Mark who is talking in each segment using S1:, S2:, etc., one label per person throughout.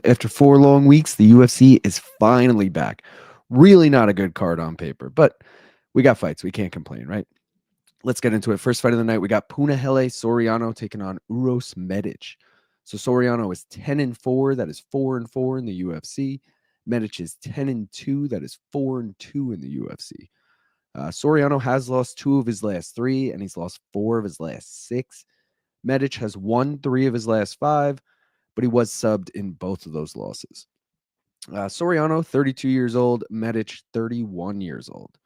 S1: After 4 long weeks, the UFC is finally back. Really not a good card on paper, but we got fights. We can't complain, right? Let's get into it. First fight of the night, we got Punahele Soriano taking on Uros Medic. So Soriano is 10-4. That is 4-4 in the UFC. Medic is 10-2. That is 4-2 in the UFC. Soriano has lost 2 of his last 3, and he's lost 4 of his last 6. Medic has won 3 of his last 5, but he was subbed in both of those losses. Soriano, 32 years old. Medic, 31 years old.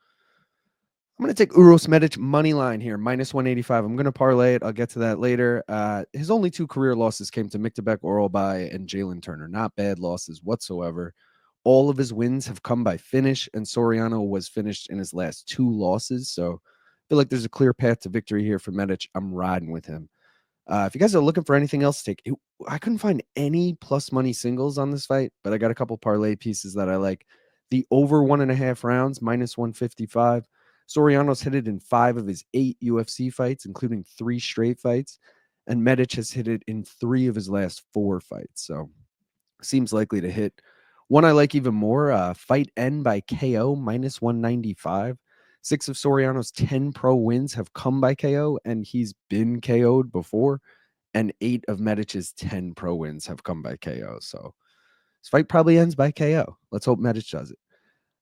S1: I'm going to take Uros Medic money line here, minus 185. I'm going to parlay it. I'll get to that later. His only 2 career losses came to Miktabek Oralbai and Jalen Turner. Not bad losses whatsoever. All of his wins have come by finish, and Soriano was finished in his last 2 losses. So I feel like there's a clear path to victory here for Medic. I'm riding with him. If you guys are looking for anything else to take, I couldn't find any plus money singles on this fight, but I got a couple parlay pieces that I like. The over 1.5 rounds, minus 155. Soriano's hit it in 5 of his 8 UFC fights, including 3 straight fights. And Medic has hit it in 3 of his last 4 fights. So seems likely to hit. One I like even more, fight end by KO, minus 195. 6 of Soriano's 10 pro wins have come by KO, and he's been KO'd before. And 8 of Medic's 10 pro wins have come by KO. So this fight probably ends by KO. Let's hope Medic does it.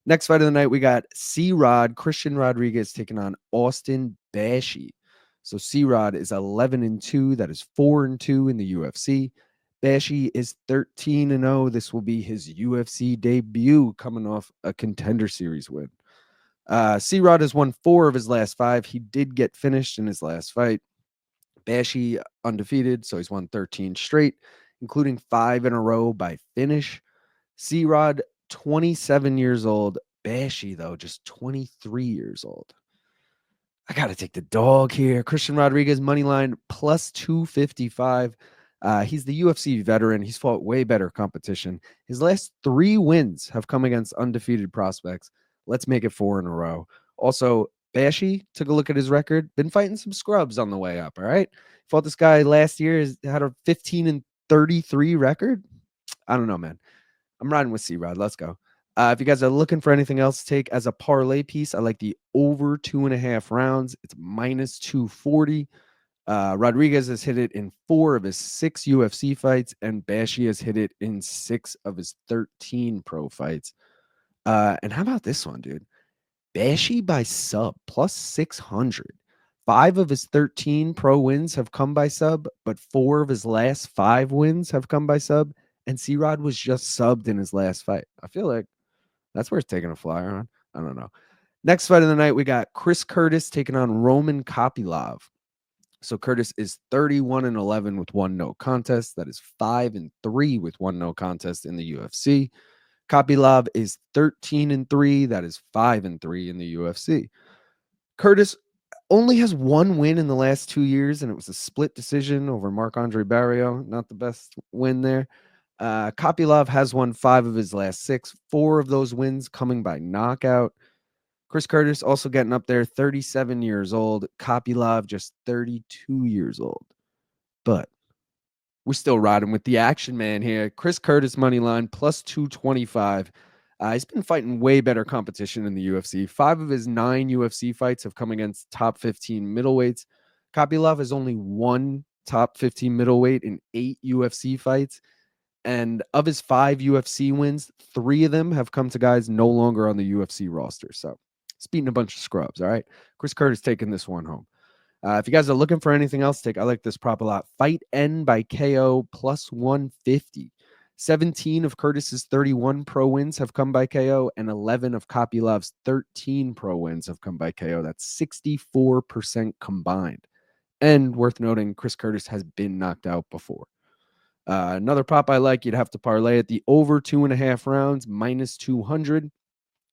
S1: Next fight of the night, we got C-Rod, Christian Rodriguez taking on Austin Bashi. So C-Rod is 11-2. That is 4-2 in the UFC. Bashi is 13-0. This will be his UFC debut coming off a Contender Series win. C-Rod has won 4 of his last 5. He did get finished in his last fight. Bashi undefeated, so he's won 13 straight, including 5 in a row by finish. C-Rod, 27 years old. Bashi, though, just 23 years old. I got to take the dog here. Christian Rodriguez, money line, plus 255. He's the UFC veteran. He's fought way better competition. His last 3 wins have come against undefeated prospects. Let's make it 4 in a row. Also, Bashi, took a look at his record, been fighting some scrubs on the way up, all right? Fought this guy last year, had a 15-33 record. I don't know, man. I'm riding with C-Rod. Let's go. If you guys are looking for anything else to take as a parlay piece, I like the over 2.5 rounds. It's minus 240. Rodriguez has hit it in 4 of his 6 UFC fights, and Bashi has hit it in 6 of his 13 pro fights. And how about this one, dude? Bashi by sub, plus 600. 5 of his 13 pro wins have come by sub, but 4 of his last 5 wins have come by sub. And C-Rod was just subbed in his last fight. I feel like that's worth taking a flyer on. I don't know. Next fight of the night, we got Chris Curtis taking on Roman Kopylov. So Curtis is 31-11 with 1 no contest. That is 5-3 with 1 no contest in the UFC. Kopylov is 13-3. That is 5-3 in the UFC. Curtis only has 1 win in the last 2 years, and it was a split decision over Marc-Andre Barrio. Not the best win there. Kopylov has won 5 of his last 6, 4 of those wins coming by knockout. Chris Curtis also getting up there, 37 years old. Kopylov just 32 years old. But we're still riding with the action man here. Chris Curtis money line plus 225. He's been fighting way better competition in the UFC. 5 of his 9 UFC fights have come against top 15 middleweights. Kopylov has only 1 top 15 middleweight in 8 UFC fights. And of his 5 UFC wins, 3 of them have come to guys no longer on the UFC roster. So he's beating a bunch of scrubs. All right. Chris Curtis taking this one home. If you guys are looking for anything else to take, I like this prop a lot. Fight end by KO plus 150. 17 of Curtis's 31 pro wins have come by KO, and 11 of Kopylov's 13 pro wins have come by KO. That's 64% combined. And worth noting, Chris Curtis has been knocked out before. Another prop I like, you'd have to parlay it. The over 2.5 rounds, minus 200.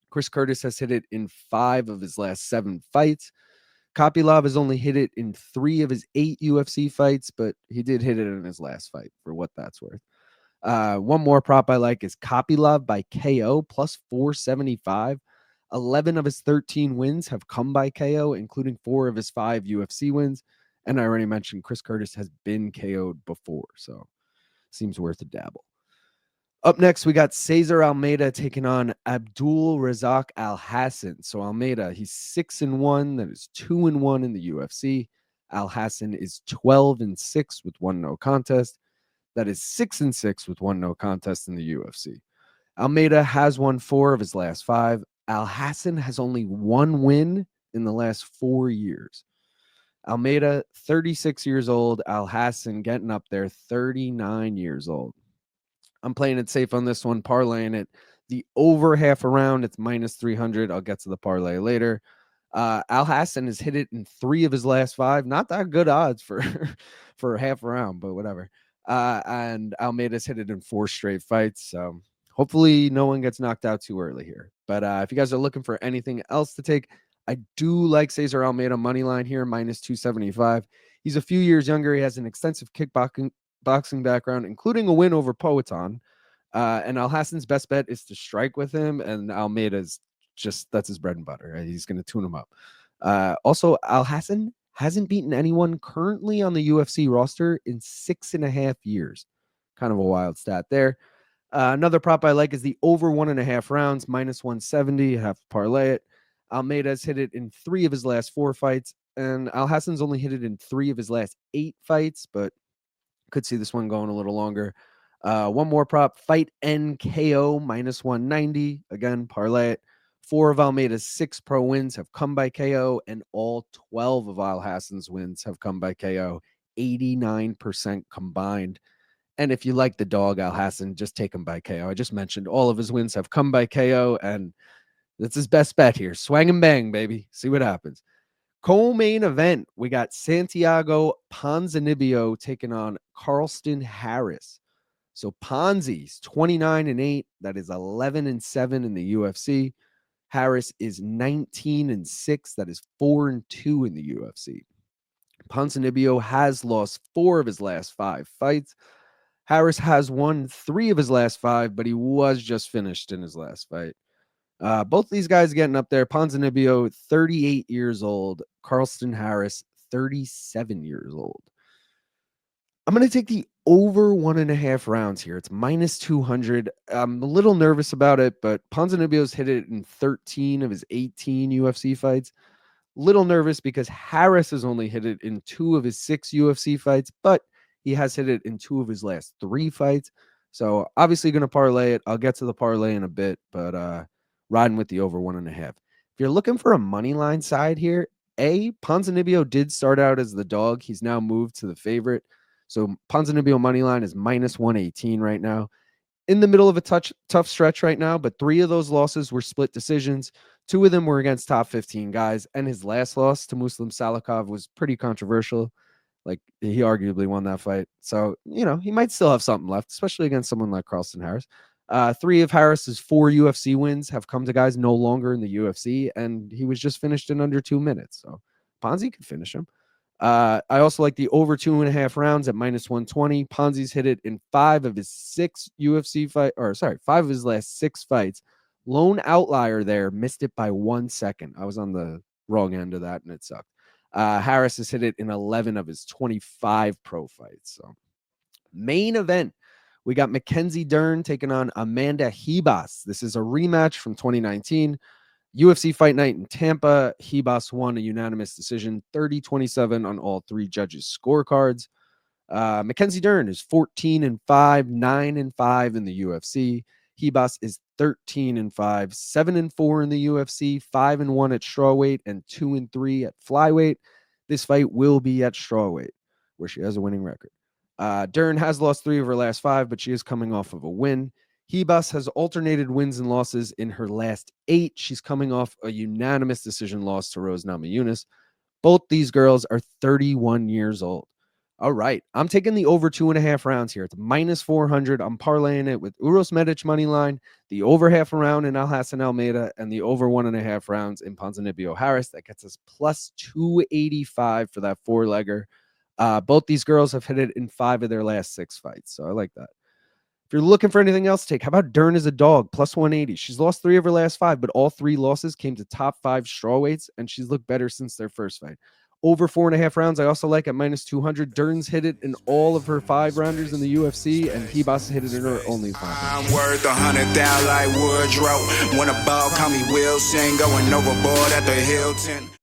S1: Chris Curtis has hit it in 5 of his last 7 fights. Kopylov has only hit it in 3 of his 8 UFC fights, but he did hit it in his last fight, for what that's worth. One more prop I like is Kopylov by KO plus 475. 11 of his 13 wins have come by KO, including 4 of his 5 UFC wins. And I already mentioned Chris Curtis has been KO'd before, so seems worth a dabble. Up next, we got Cesar Almeida taking on Abdul Razak Alhassan. So Almeida, he's 6-1. That is 2-1 in the UFC. Alhassan is 12-6 with one no contest. That is 6-6 with one no contest in the UFC. Almeida has won 4 of his last 5. Alhassan has only one win in the last 4 years. Almeida, 36 years old. Alhassan getting up there, 39 years old. I'm playing it safe on this one, parlaying it. The over half a round, it's minus 300. I'll get to the parlay later. Alhassan has hit it in 3 of his last 5. Not that good odds for for half a round, but whatever. And Almeida's hit it in 4 straight fights. So hopefully no one gets knocked out too early here. But if you guys are looking for anything else to take, I do like Cesar Almeida money line here, minus 275. He's a few years younger. He has an extensive boxing background, including a win over Poatan. And Alhassan's best bet is to strike with him, and Almeida's that's his bread and butter. Right? He's going to tune him up. Also, Alhassan hasn't beaten anyone currently on the UFC roster in 6.5 years. Kind of a wild stat there. Another prop I like is the over 1.5 rounds, minus 170. Have to parlay it. Almeida's hit it in 3 of his last 4 fights, and Alhassan's only hit it in 3 of his last 8 fights, but could see this one going a little longer. One more prop, fight NKO minus 190. Again, parlay it. 4 of Almeida's 6 pro wins have come by KO, and all 12 of Alhassan's wins have come by KO. 89% combined. And if you like the dog, Alhassan, just take him by KO. I just mentioned all of his wins have come by KO, and that's his best bet here. Swang and bang, baby. See what happens. Co-main event, we got Santiago Ponzinibbio taking on Carlston Harris. So Ponzi's 29-8. That is 11-7 in the UFC. Harris is 19-6. That is 4-2 in the UFC. Ponzinibbio has lost 4 of his last 5 fights. Harris has won 3 of his last 5, but he was just finished in his last fight. Both these guys getting up there. Ponzinibbio, 38 years old. Carlston Harris, 37 years old. I'm going to take the over 1.5 rounds here. It's minus 200. I'm a little nervous about it, but Ponzinibbio's hit it in 13 of his 18 UFC fights. Little nervous because Harris has only hit it in 2 of his 6 UFC fights, but he has hit it in 2 of his last 3 fights. So obviously going to parlay it. I'll get to the parlay in a bit, but riding with the over 1.5. If you're looking for a money line side here, Ponzinibbio did start out as the dog. He's now moved to the favorite. So Ponzinibbio money line is minus 118 right now. In the middle of a tough stretch right now, but 3 of those losses were split decisions. 2 of them were against top 15 guys, and his last loss to Muslim Salikov was pretty controversial. Like, he arguably won that fight. So, he might still have something left, especially against someone like Carlston Harris. 3 of Harris's 4 UFC wins have come to guys no longer in the UFC, and he was just finished in under 2 minutes. So Ponzi could finish him. I also like the over 2.5 rounds at minus 120. Ponzi's hit it in 5 of his 6 UFC 5 of his last 6 fights. Lone outlier there, missed it by 1 second. I was on the wrong end of that, and it sucked. Harris has hit it in 11 of his 25 pro fights. So, main event, we got Mackenzie Dern taking on Amanda Ribas. This is a rematch from 2019. UFC Fight Night in Tampa. Ribas won a unanimous decision, 30-27 on all 3 judges' scorecards. Mackenzie Dern is 14-5, 9-5 in the UFC. Ribas is 13-5, 7-4 in the UFC, 5-1 at strawweight, and 2-3 at flyweight. This fight will be at strawweight, where she has a winning record. Dern has lost 3 of her last 5, but she is coming off of a win. Ribas has alternated wins and losses in her last 8. She's coming off a unanimous decision loss to Rose Namajunas. Both these girls are 31 years old. All right, I'm taking the over 2.5 rounds here. It's minus 400. I'm parlaying it with Uros Medic money line, the over half a round in Alhassan Almeida, and the over 1.5 rounds in Ponzinibbio Harris. That gets us plus 285 for that 4-legger. Both these girls have hit it in 5 of their last 6 fights, so I like that. If you're looking for anything else to take, how about Dern as a dog, plus 180? She's lost 3 of her last 5, but all 3 losses came to top 5 strawweights, and she's looked better since their first fight. Over 4.5 rounds, I also like at -200. Dern's hit it in all of her 5-rounders in the UFC, and Ribas hit it in her only 5.
S2: I'm worth 100,000 like Woodrow. When a ball call me Wilson, going overboard at the Hilton.